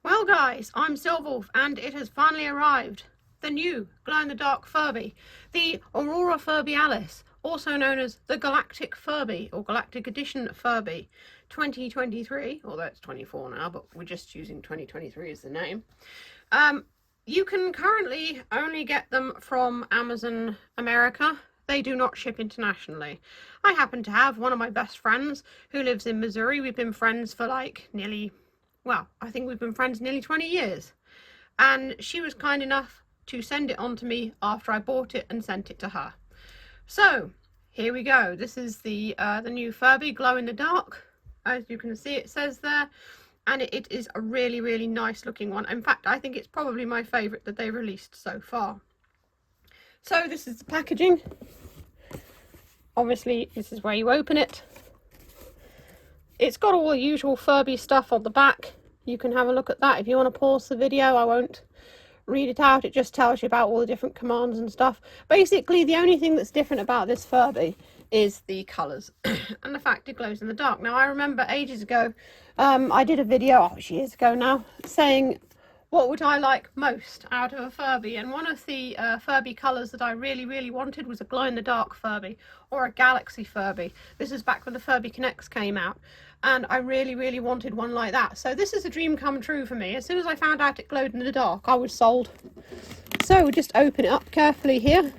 Well guys, I'm Silverwolf and it has finally arrived. The new glow-in-the-dark Furby, the Aurora Furbealis, also known as the Galactic Furby or Galactic Edition Furby 2023, although it's 24 now, but we're just using 2023 as the name. You can currently only get them from Amazon America. They do not ship internationally. I happen to have one of my best friends who lives in Missouri. We've been friends for like I think we've been friends nearly 20 years. And she was kind enough to send it on to me after I bought it and sent it to her. So, here we go. This is the new Furby Glow in the Dark. As you can see, it says there. And it is a really, really nice looking one. In fact, I think it's probably my favourite that they released so far. So, this is the packaging. Obviously, this is where you open it. It's got all the usual Furby stuff on the back. You can have a look at that if you want to pause the video. I won't read it out. It just tells you about all the different commands and stuff. Basically, the only thing that's different about this Furby is the colours and the fact it glows in the dark. Now, I remember ages ago, I did a video, years ago now, saying what would I like most out of a Furby, and one of the Furby colours that I really, really wanted was a glow-in-the-dark Furby or a Galaxy Furby. This is back when the Furby Connects came out, and I really, really wanted one like that. So this is a dream come true for me. As soon as I found out it glowed in the dark, I was sold. So we'll just open it up carefully here.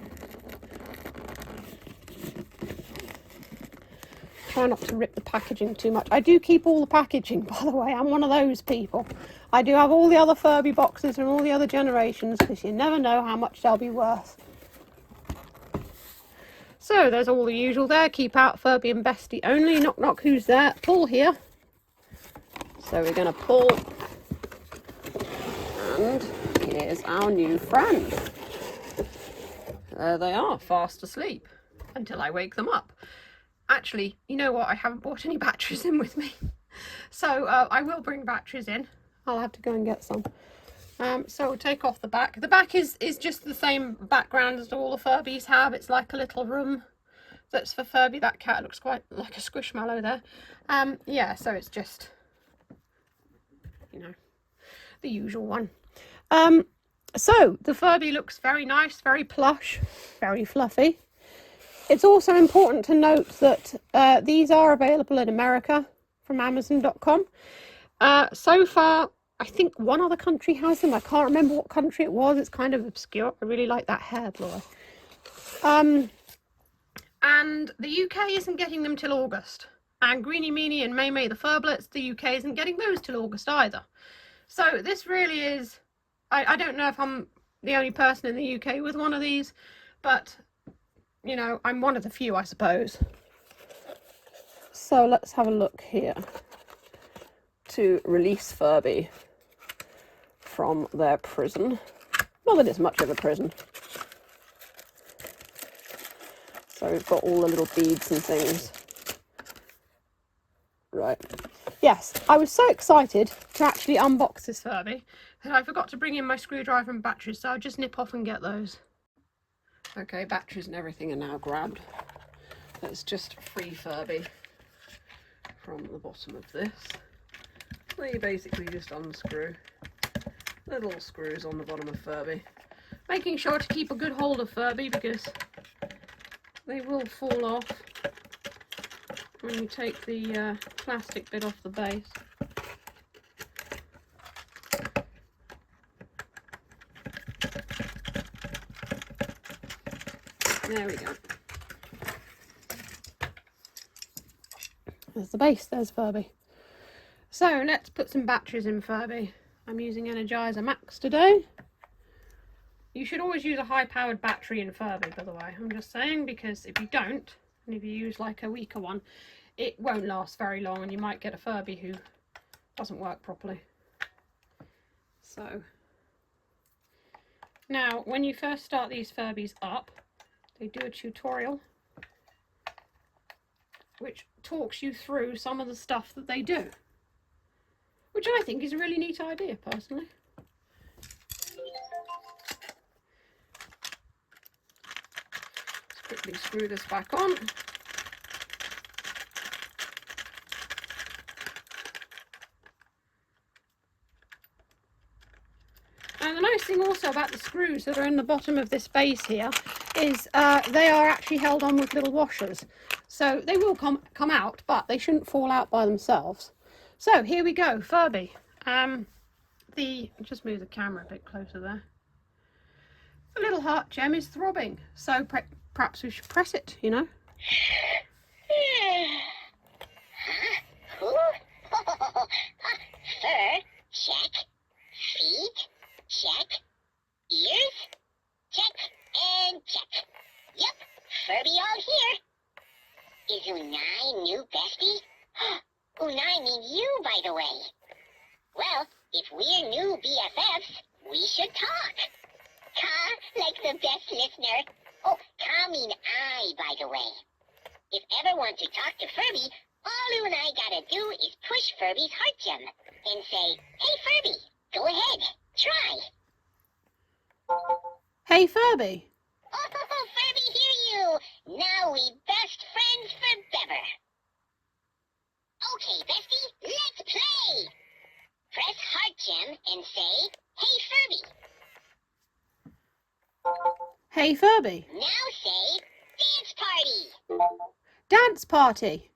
Try not to rip the packaging too much. I do keep all the packaging, by the way. I'm one of those people. I do have all the other Furby boxes from all the other generations, because you never know how much they'll be worth. So there's all the usual there. Keep out, Furby and Bestie only. Knock knock, who's there? Pull here. So we're going to pull. And here's our new friend. There they are, fast asleep. Until I wake them up. Actually, you know what? I haven't brought any batteries in with me. So I will bring batteries in. I'll have to go and get some. So we'll take off the back. The back is just the same background as all the Furbies have. It's like a little room that's for Furby. That cat looks quite like a squishmallow there. Yeah, so it's just, you know, the usual one. So the Furby looks very nice, very plush, very fluffy. It's also important to note that these are available in America from Amazon.com. So far, I think one other country has them. I can't remember what country it was. It's kind of obscure. I really like that hair, Laura. And the UK isn't getting them till August. And Greenie Meenie and May May the Furblets, the UK isn't getting those till August either. So this really is... I don't know if I'm the only person in the UK with one of these, but... you know, I'm one of the few, I suppose. So let's have a look here to release Furby from their prison. Not that it's much of a prison. So we've got all the little beads and things. Right. Yes, I was so excited to actually unbox this Furby that I forgot to bring in my screwdriver and batteries, so I'll just nip off and get those. Okay, batteries and everything are now grabbed. Let's just free Furby from the bottom of this. So you basically just unscrew the little screws on the bottom of Furby. Making sure to keep a good hold of Furby because they will fall off when you take the plastic bit off the base. There we go. There's the base, there's Furby. So let's put some batteries in Furby. I'm using Energizer Max today. You should always use a high-powered battery in Furby, by the way. I'm just saying, because if you don't, and if you use like a weaker one, it won't last very long and you might get a Furby who doesn't work properly. So, now when you first start these Furbies up, they do a tutorial which talks you through some of the stuff that they do, which I think is a really neat idea, personally. Let's quickly screw this back on. nice thing also about the screws that are in the bottom of this base here is they are actually held on with little washers. So they will come out, but they shouldn't fall out by themselves. So here we go, Furby. Just move the camera a bit closer there. The little heart gem is throbbing, so perhaps we should press it, you know. Fur, check. Feet, check. Ears, check. And check. Yep, Furby all here. Is Unai new bestie? Unai means you, by the way. Well, if we're new BFFs, we should talk. Ka, like the best listener. Oh, Ka mean I, by the way. If ever want to talk to Furby, all you and I gotta do is push Furby's heart gem and say, "Hey Furby, go ahead, try." Hey Furby. Oh, Furby hear you. Now we best friends forever. Okay, bestie, let's play. Press heart gem and say, "Hey Furby." Hey Furby. Now say, "Dance party." Dance party.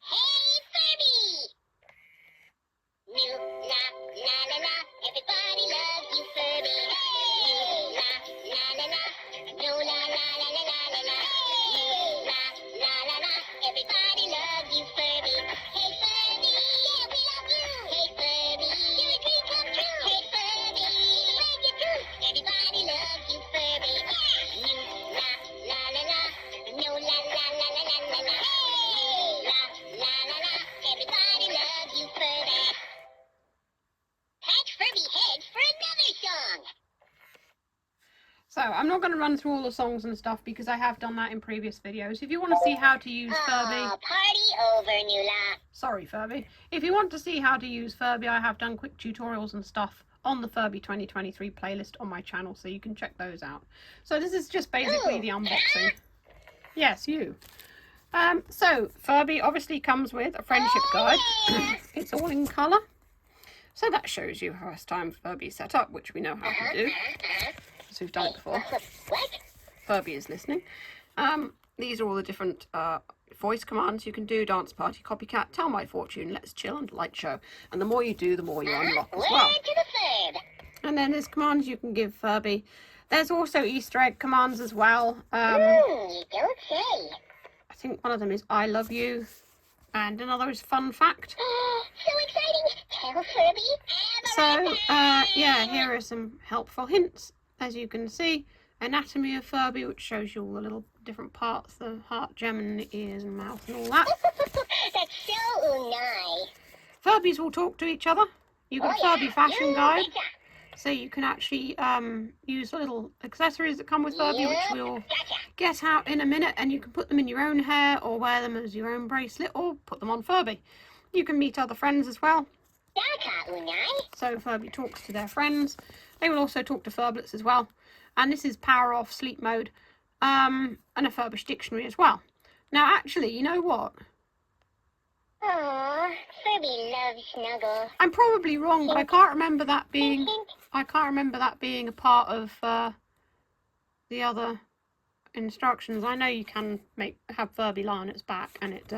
Hey Furby. New la la la la, everybody loves you, Furby. New la la la la, no la la la la la la la. New la la la la, everybody loves you, Furby. Hey Furby, yeah we love you. Hey Furby, you're a dream come true. Hey Furby, spread your truth. Everybody loves you, Furby. New la la la la, no la la la la la la la. New la la la la, everybody loves you, Furby. Pat Furby head for another song. So I'm not going to run through all the songs and stuff because I have done that in previous videos. If you want to see how to use Furby... Party over, Nula. Sorry, Furby. If you want to see how to use Furby, I have done quick tutorials and stuff on the Furby 2023 playlist on my channel, so you can check those out. So this is just basically the unboxing. Yes, you. So Furby obviously comes with a friendship guide. It's all in colour. So that shows you first time Furby set up, which we know how to do, because we've done it before. What? Furby is listening. These are all the different voice commands you can do: dance party, copycat, tell my fortune, let's chill, and light show. And the more you do, the more you unlock as well. To the third. And then there's commands you can give Furby. There's also Easter egg commands as well. You don't say. I think one of them is I love you, and another is fun fact. So exciting. Tell Furby. So, yeah, here are some helpful hints. As you can see, anatomy of Furby, which shows you all the little different parts, the heart gem and the ears and mouth and all that. That's so Unai. Furbies will talk to each other. You've got a Furby fashion guide, so you can actually use the little accessories that come with Furby, which we'll get out in a minute, and you can put them in your own hair or wear them as your own bracelet or put them on Furby. You can meet other friends as well. So Furby talks to their friends. They will also talk to Furblets as well. And this is power off, sleep mode, and a Furbish dictionary as well. Now actually, you know what? Aww, Furby loves snuggle. I'm probably wrong, but I can't remember that being a part of the other instructions. I know you can have Furby lie on its back and it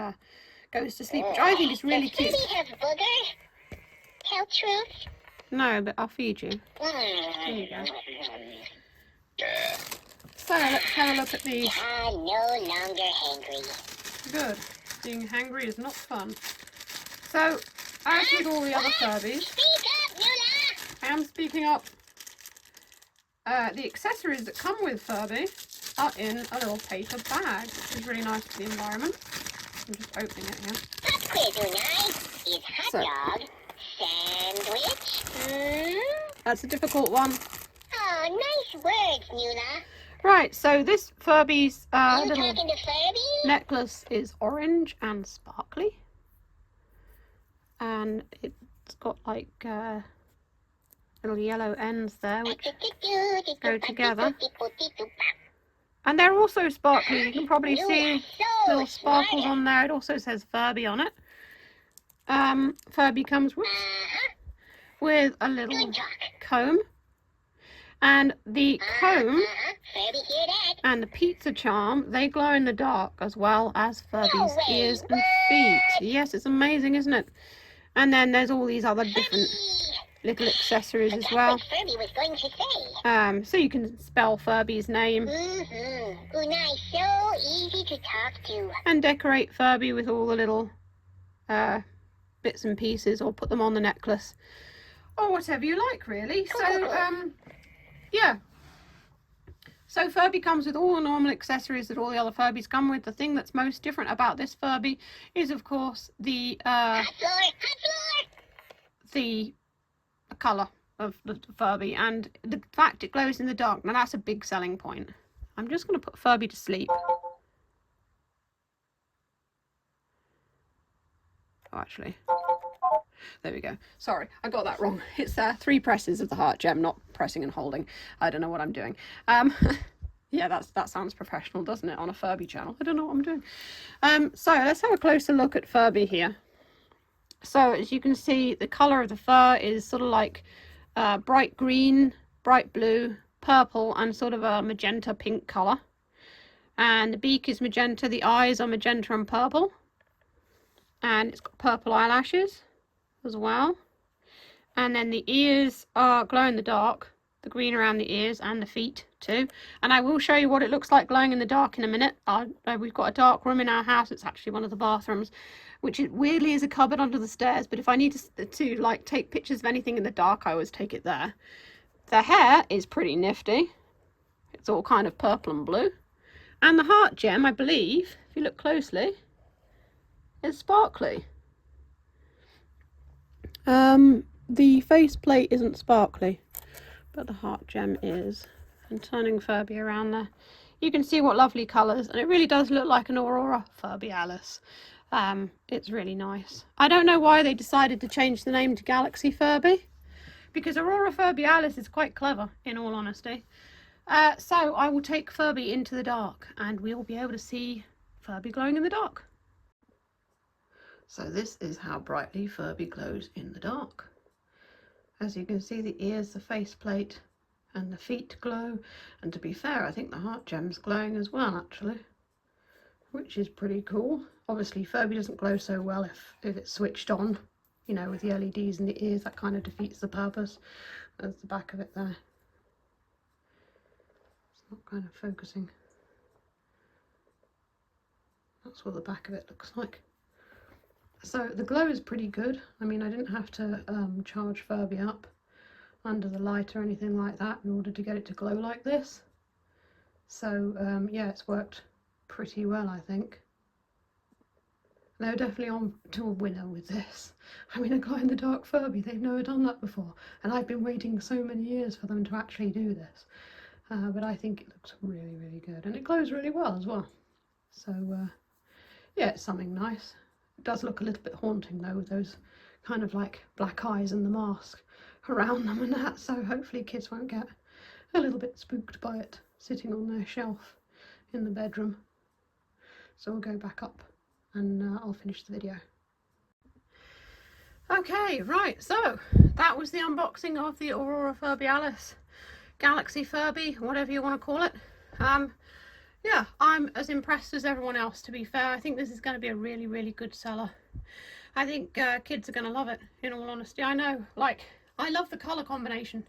goes to sleep, which I think is really cute. Does Furby have booger? Tell truth? No, but I'll feed you. There you go. So let's have a look at these. I'm no longer hangry. Good. Being hangry is not fun. So, as with all the other Furbies, Speak up, Nula! I am speaking up. The accessories that come with Furby are in a little paper bag, which is really nice for the environment. I'm just opening it here. Pop quiz, Unai. Is hot dog sandwich? That's a difficult one. Oh, nice words, Nula. Right, so this Furby's You little talking to Furby? necklace is orange and sparkly. And it's got like little yellow ends there which go together. And they're also sparkly. You can probably see little sparkles on there. It also says Furby on it. Furby comes with a little Good talk. comb. And the comb Furby hear that? and the pizza charm, they glow in the dark as well as Furby's way. ears and feet. Yes, it's amazing, isn't it? And then there's all these other different little accessories as well. That's what Furby was going to say. So you can spell Furby's name Unai, so easy to talk to. and decorate Furby with all the little bits and pieces, or put them on the necklace, or whatever you like, really. So yeah, so Furby comes with all the normal accessories that all the other Furbies come with. The thing that's most different about this Furby is, of course, the colour of the Furby and the fact it glows in the dark. Now that's a big selling point. I'm just going to put Furby to sleep. Oh, actually, there we go. Sorry, I got that wrong. It's 3 presses of the heart gem, not pressing and holding. I don't know what I'm doing. Yeah, that sounds professional, doesn't it, on a Furby channel? I don't know what I'm doing. So let's have a closer look at Furby here. So as you can see, the colour of the fur is sort of like bright green, bright blue, purple, and sort of a magenta pink colour. And the beak is magenta, the eyes are magenta and purple. And it's got purple eyelashes as well. And then the ears are glow in the dark, the green around the ears, and the feet too. And I will show you what it looks like glowing in the dark in a minute. We've got a dark room in our house. It's actually one of the bathrooms, which weirdly is a cupboard under the stairs, but if I need to like take pictures of anything in the dark, I always take it there. The hair is pretty nifty. It's all kind of purple and blue. And the heart gem, I believe, if you look closely, is sparkly. The faceplate isn't sparkly, but the heart gem is. And turning Furby around there, you can see what lovely colours, and it really does look like an Aurora Furbealis. It's really nice. I don't know why they decided to change the name to Galaxy Furby, because Aurora Furbealis is quite clever, in all honesty. So I will take Furby into the dark, and we'll be able to see Furby glowing in the dark. So this is how brightly Furby glows in the dark. As you can see, the ears, the faceplate, and the feet glow. And to be fair, I think the heart gem's glowing as well, actually, which is pretty cool. Obviously, Furby doesn't glow so well if it's switched on, you know, with the LEDs in the ears. That kind of defeats the purpose. There's the back of it there. It's not kind of focusing. That's what the back of it looks like. So the glow is pretty good. I mean, I didn't have to charge Furby up under the light or anything like that in order to get it to glow like this. So yeah, it's worked pretty well, I think. They're definitely on to a winner with this. I mean, a glow-in-the-dark Furby, they've never done that before, and I've been waiting so many years for them to actually do this. But I think it looks really, really good, and it glows really well as well. So yeah, it's something nice. It does look a little bit haunting though, with those kind of like black eyes and the mask around them and that, so hopefully kids won't get a little bit spooked by it sitting on their shelf in the bedroom. So we'll go back up and I'll finish the video. Okay, right, so that was the unboxing of the Aurora Furbealis, Galaxy Furby, whatever you want to call it. Yeah, I'm as impressed as everyone else, to be fair. I think this is going to be a really, really good seller. I think kids are going to love it, in all honesty. I know, like, I love the colour combination.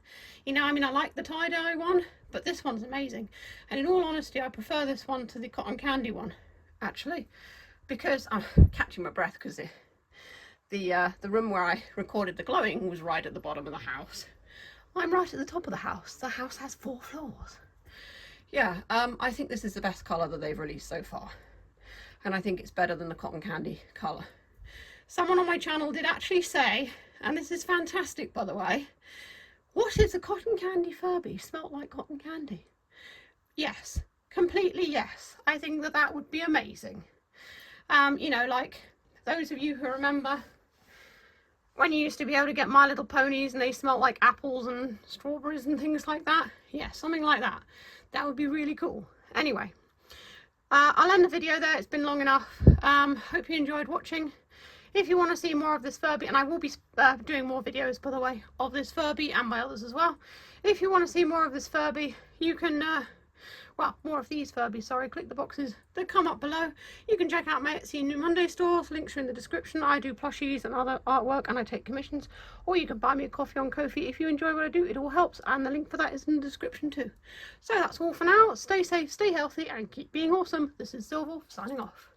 You know, I mean, I like the tie-dye one, but this one's amazing. And in all honesty, I prefer this one to the cotton candy one, actually. Because I'm catching my breath because the room where I recorded the glowing was right at the bottom of the house. I'm right at the top of the house. The house has 4 floors. Yeah, I think this is the best colour that they've released so far. And I think it's better than the cotton candy colour. Someone on my channel did actually say, and this is fantastic by the way, what is a cotton candy Furby? Smelt like cotton candy. Yes, completely yes. I think that that would be amazing. You know, like those of you who remember when you used to be able to get My Little Ponies and they smelt like apples and strawberries and things like that. Yeah, something like that. That would be really cool. Anyway, I'll end the video there. It's been long enough. Hope you enjoyed watching. If you want to see more of this Furby, and I will be doing more videos, by the way, of this Furby and my others as well. If you want to see more of this Furby, you can, well, more of these Furbies, sorry, click the boxes that come up below. You can check out my Etsy New Monday stores, links are in the description. I do plushies and other artwork, and I take commissions. Or you can buy me a coffee on Ko-fi if you enjoy what I do, it all helps, and the link for that is in the description too. So that's all for now. Stay safe, stay healthy, and keep being awesome. This is Silver signing off.